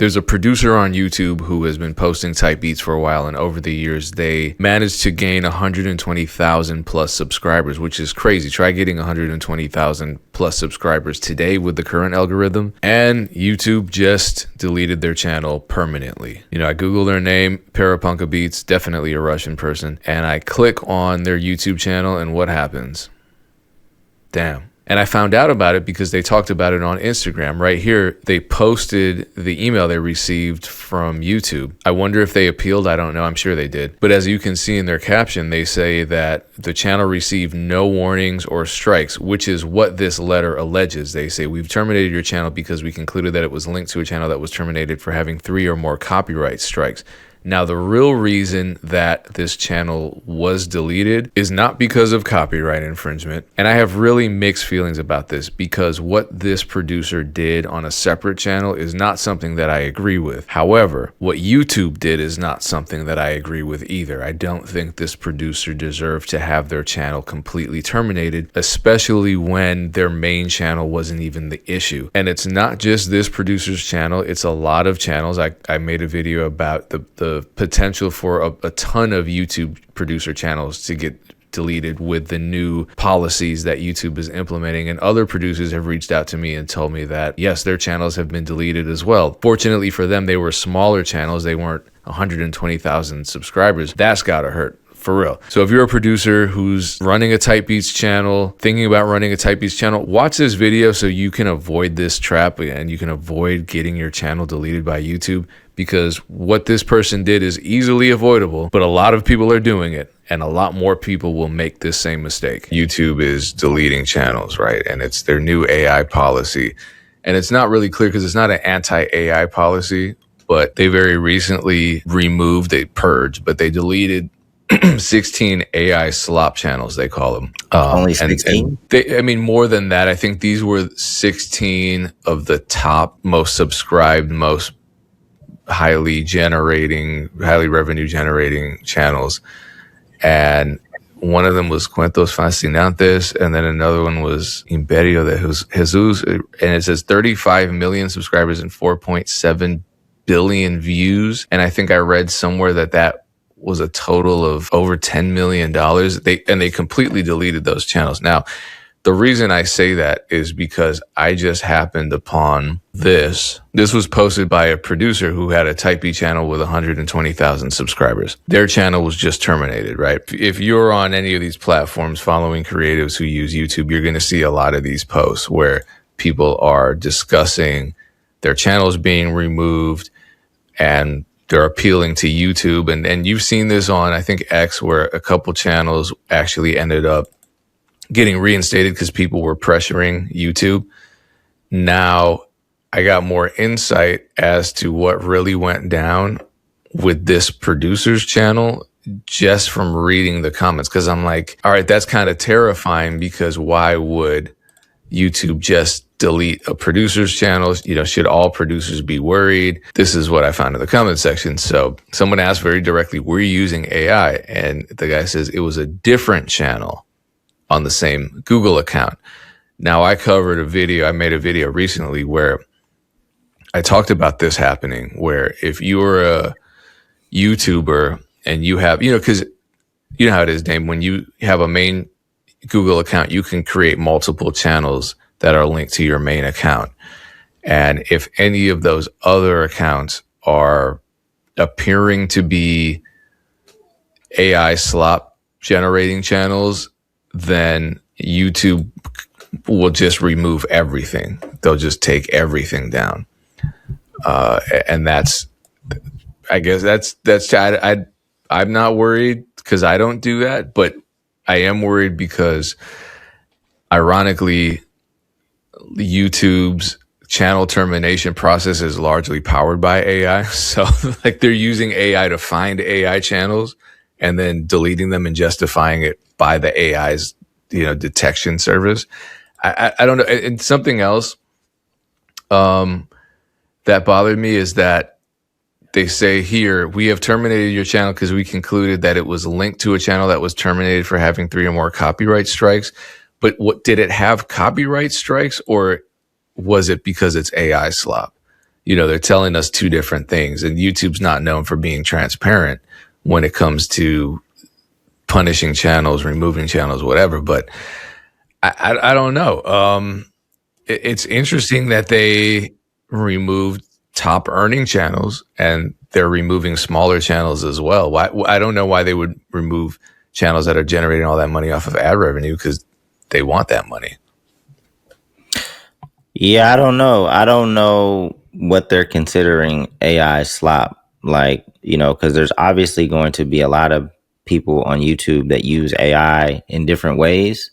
There's a producer on YouTube who has been posting type beats for a while, and over the years, they managed to gain 120,000 plus subscribers, which is crazy. Try getting 120,000 plus subscribers today with the current algorithm, and YouTube just deleted their channel permanently. You know, I Google their name, Parapunka Beats, definitely a Russian person, and I click on their YouTube channel, and what happens? Damn. And I found out about it because they talked about it on Instagram. Right here, they posted the email they received from YouTube. I wonder if they appealed. I don't know. I'm sure they did. But as you can see in their caption, they say that the channel received no warnings or strikes, which is what this letter alleges. They say, we've terminated your channel because we concluded that it was linked to a channel that was terminated for having 3 or more copyright strikes. Now, the real reason that this channel was deleted is not because of copyright infringement. And I have really mixed feelings about this because what this producer did on a separate channel is not something that I agree with. However, what YouTube did is not something that I agree with either. I don't think this producer deserved to have their channel completely terminated, especially when their main channel wasn't even the issue. And it's not just this producer's channel. It's a lot of channels. I made a video about the potential for a ton of YouTube producer channels to get deleted with the new policies that YouTube is implementing. And other producers have reached out to me and told me that, yes, their channels have been deleted as well. Fortunately for them, they were smaller channels. They weren't 120,000 subscribers. That's gotta hurt. For real. So if you're a producer who's running a type beats channel, thinking about running a type beats channel, watch this video so you can avoid this trap and you can avoid getting your channel deleted by YouTube, because what this person did is easily avoidable, but a lot of people are doing it and a lot more people will make this same mistake. YouTube is deleting channels, right? And it's their new AI policy. And it's not really clear because it's not an anti-AI policy, but they very recently removed a purge, but they deleted 16 AI slop channels, they call them. Only 16? I mean, more than that. I think these were 16 of the top most subscribed, most highly revenue generating channels. And one of them was Cuentos Fascinantes, and then another one was Imperio de Jesus. And it says 35 million subscribers and 4.7 billion views. And I think I read somewhere that was a total of over $10 million. They completely deleted those channels. Now, the reason I say that is because I just happened upon this. This was posted by a producer who had a Type B channel with 120,000 subscribers. Their channel was just terminated, right? If you're on any of these platforms following creatives who use YouTube, you're going to see a lot of these posts where people are discussing their channels being removed and they're appealing to YouTube. And you've seen this on, I think, X, where a couple channels actually ended up getting reinstated because people were pressuring YouTube. Now, I got more insight as to what really went down with this producer's channel just from reading the comments. Because I'm like, all right, that's kind of terrifying, because why would YouTube just delete a producer's channel? You know, should all producers be worried? This is what I found in the comment section. So someone asked very directly, were you using AI? And the guy says it was a different channel on the same Google account. Now, I made a video recently where I talked about this happening, where if you're a YouTuber and you have, because you know how it is, Dame, when you have a main Google account, you can create multiple channels that are linked to your main account. And if any of those other accounts are appearing to be AI slop generating channels, then YouTube will just remove everything. They'll just take everything down. And I'm not worried because I don't do that, but I am worried because ironically, YouTube's channel termination process is largely powered by AI. So like they're using AI to find AI channels and then deleting them and justifying it by the AI's, detection service. I don't know. And something else that bothered me is that they say here, we have terminated your channel because we concluded that it was linked to a channel that was terminated for having 3 or more copyright strikes. But what did it have copyright strikes, or was it because it's AI slop? they're telling us two different things, and YouTube's not known for being transparent when it comes to punishing channels, removing channels, whatever. But I don't know. It's interesting that they removed top earning channels and they're removing smaller channels as well. Why? I don't know why they would remove channels that are generating all that money off of ad revenue, because they want that money. Yeah, I don't know. I don't know what they're considering AI slop. Like, because there's obviously going to be a lot of people on YouTube that use AI in different ways.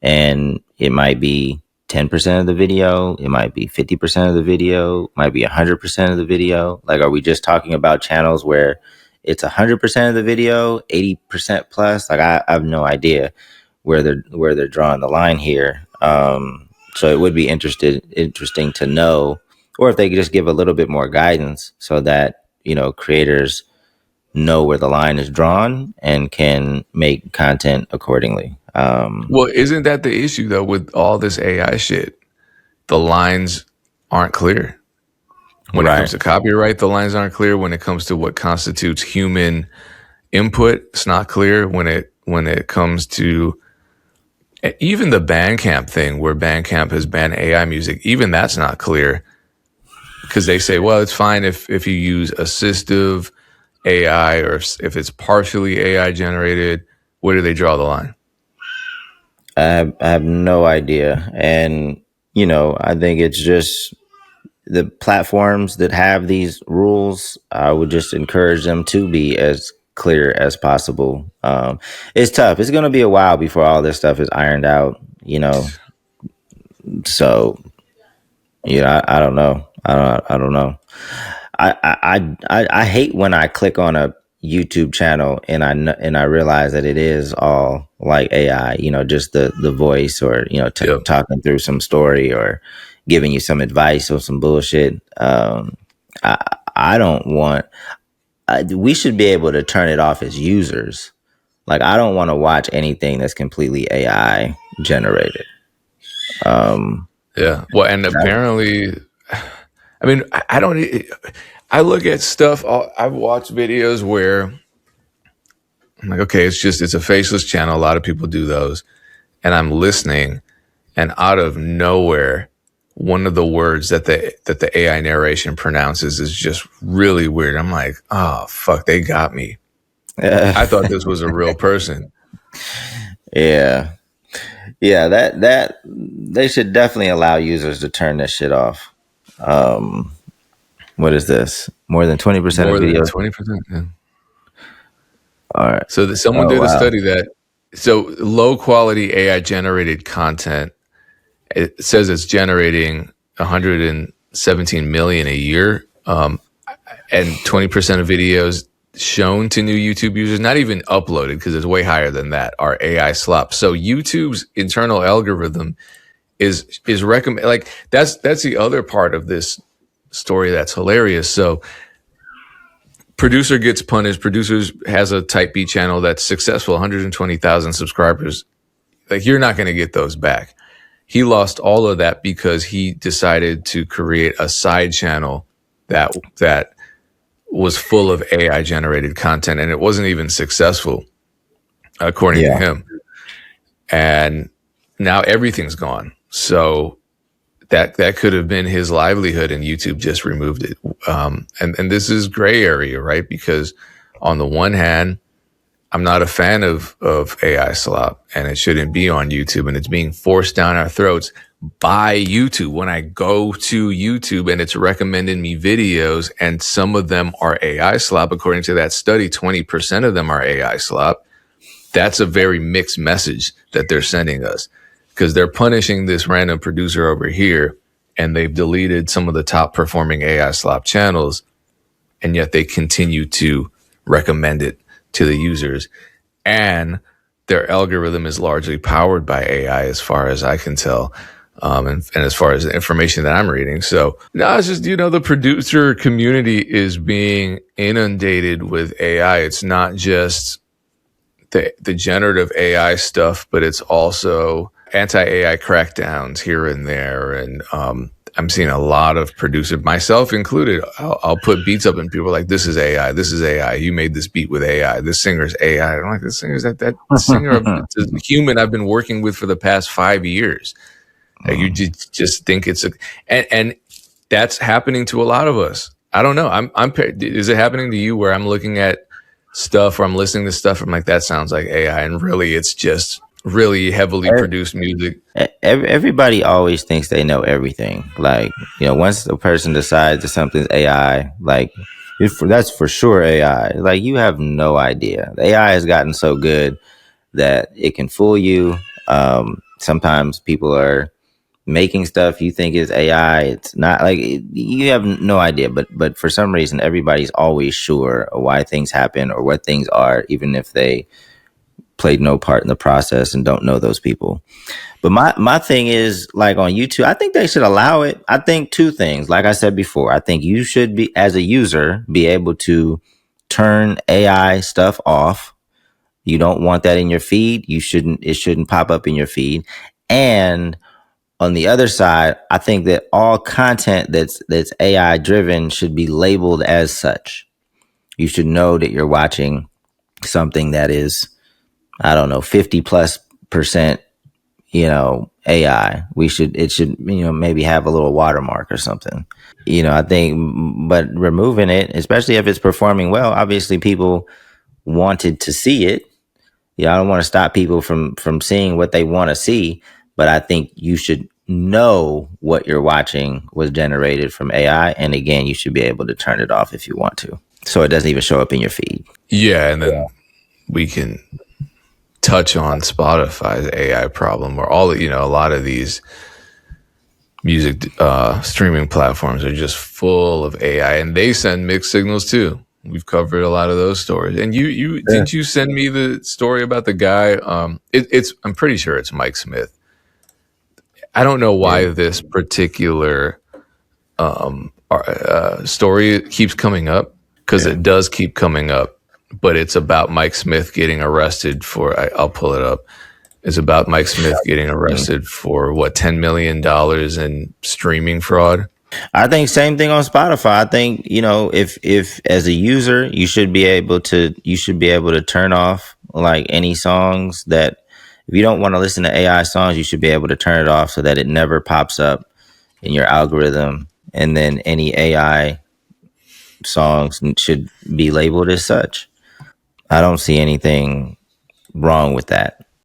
And it might be 10% of the video. It might be 50% of the video. It might be 100% of the video. Like, are we just talking about channels where it's 100% of the video, 80% plus? Like, I have no idea where they're drawing the line here. So it would be interesting to know, or if they could just give a little bit more guidance so that, creators know where the line is drawn and can make content accordingly. Well, isn't that the issue though with all this AI shit? The lines aren't clear. When it comes to copyright, the lines aren't clear. When it comes to what constitutes human input, it's not clear. When it comes to even the Bandcamp thing, where Bandcamp has banned AI music, even that's not clear, because they say, well, it's fine if you use assistive AI, or if it's partially AI generated. Where do they draw the line? I have no idea. And, I think it's just the platforms that have these rules, I would just encourage them to be as clear as possible. It's tough. It's going to be a while before all this stuff is ironed out, So, I don't know. I don't know. I hate when I click on a YouTube channel and I realize that it is all like AI, just the voice, or talking through some story or giving you some advice or some bullshit. I don't want. We should be able to turn it off as users. Like, I don't want to watch anything that's completely AI generated. Yeah. Well, and apparently, I mean, I don't. I look at stuff. I've watched videos where I'm like, okay, it's a faceless channel. A lot of people do those, and I'm listening, and out of nowhere, one of the words that the AI narration pronounces is just really weird. I'm like, oh fuck, they got me. I thought this was a real person. Yeah. That they should definitely allow users to turn this shit off. What is this? More than 20% of videos. 20%. Yeah. All right. So someone did a study that low quality AI generated content, it says it's generating 117 million a year, and 20% of videos shown to new YouTube users, not even uploaded, because it's way higher than that, are AI slop. So YouTube's internal algorithm is recommend, like, that's the other part of this story that's hilarious. So producer gets punished. Producers has a type B channel that's successful, 120,000 subscribers. Like, you're not going to get those back. He lost all of that because he decided to create a side channel that was full of AI generated content, and it wasn't even successful, according to him. And now everything's gone. So that could have been his livelihood, and YouTube just removed it. And this is gray area, right? Because on the one hand, I'm not a fan of AI slop, and it shouldn't be on YouTube, and it's being forced down our throats by YouTube. When I go to YouTube and it's recommending me videos, and some of them are AI slop, according to that study, 20% of them are AI slop. That's a very mixed message that they're sending us, because they're punishing this random producer over here, and they've deleted some of the top performing AI slop channels, and yet they continue to recommend it to the users. And their algorithm is largely powered by AI, as far as I can tell. And as far as the information that I'm reading. So no, it's just, the producer community is being inundated with AI. It's not just the generative AI stuff, but it's also anti-AI crackdowns here and there. And I'm seeing a lot of producers, myself included. I'll put beats up and people are like, "This is AI. This is AI. You made this beat with AI. This singer's AI." I'm like, "This singer's that singer, it's a human I've been working with for the past 5 years." Like, you just think it's and that's happening to a lot of us. I don't know. Is it happening to you where I'm looking at stuff or I'm listening to stuff? I'm like, that sounds like AI, and really, it's just really heavily produced music. Everybody always thinks they know everything. Like, once a person decides that something's AI, like, that's for sure AI. Like, you have no idea. The AI has gotten so good that it can fool you. Sometimes people are making stuff you think is AI. It's not. Like, you have no idea. But for some reason, everybody's always sure of why things happen or what things are, even if they played no part in the process and don't know those people. But my thing is, like, on YouTube, I think they should allow it. I think two things. Like I said before, I think you should be, as a user, be able to turn AI stuff off. You don't want that in your feed. It shouldn't pop up in your feed. And on the other side, I think that all content that's AI driven should be labeled as such. You should know that you're watching something that is, I don't know, 50+%, AI. It should, maybe have a little watermark or something. I think, but removing it, especially if it's performing well, obviously people wanted to see it. I don't want to stop people from seeing what they want to see, but I think you should know what you're watching was generated from AI. And again, you should be able to turn it off if you want to, so it doesn't even show up in your feed. Yeah, and then we can touch on Spotify's AI problem, or a lot of these music streaming platforms are just full of AI, and they send mixed signals too. We've covered a lot of those stories. And didn't you send me the story about the guy? I'm pretty sure it's Mike Smith. I don't know why this particular story keeps coming up, because it does keep coming up, but it's about Mike Smith getting arrested for, I'll pull it up. It's about Mike Smith getting arrested for $10 million in streaming fraud. I think same thing on Spotify. I think, if as a user, you should be able to turn off, like, any songs that, if you don't want to listen to AI songs, you should be able to turn it off so that it never pops up in your algorithm. And then any AI songs should be labeled as such. I don't see anything wrong with that.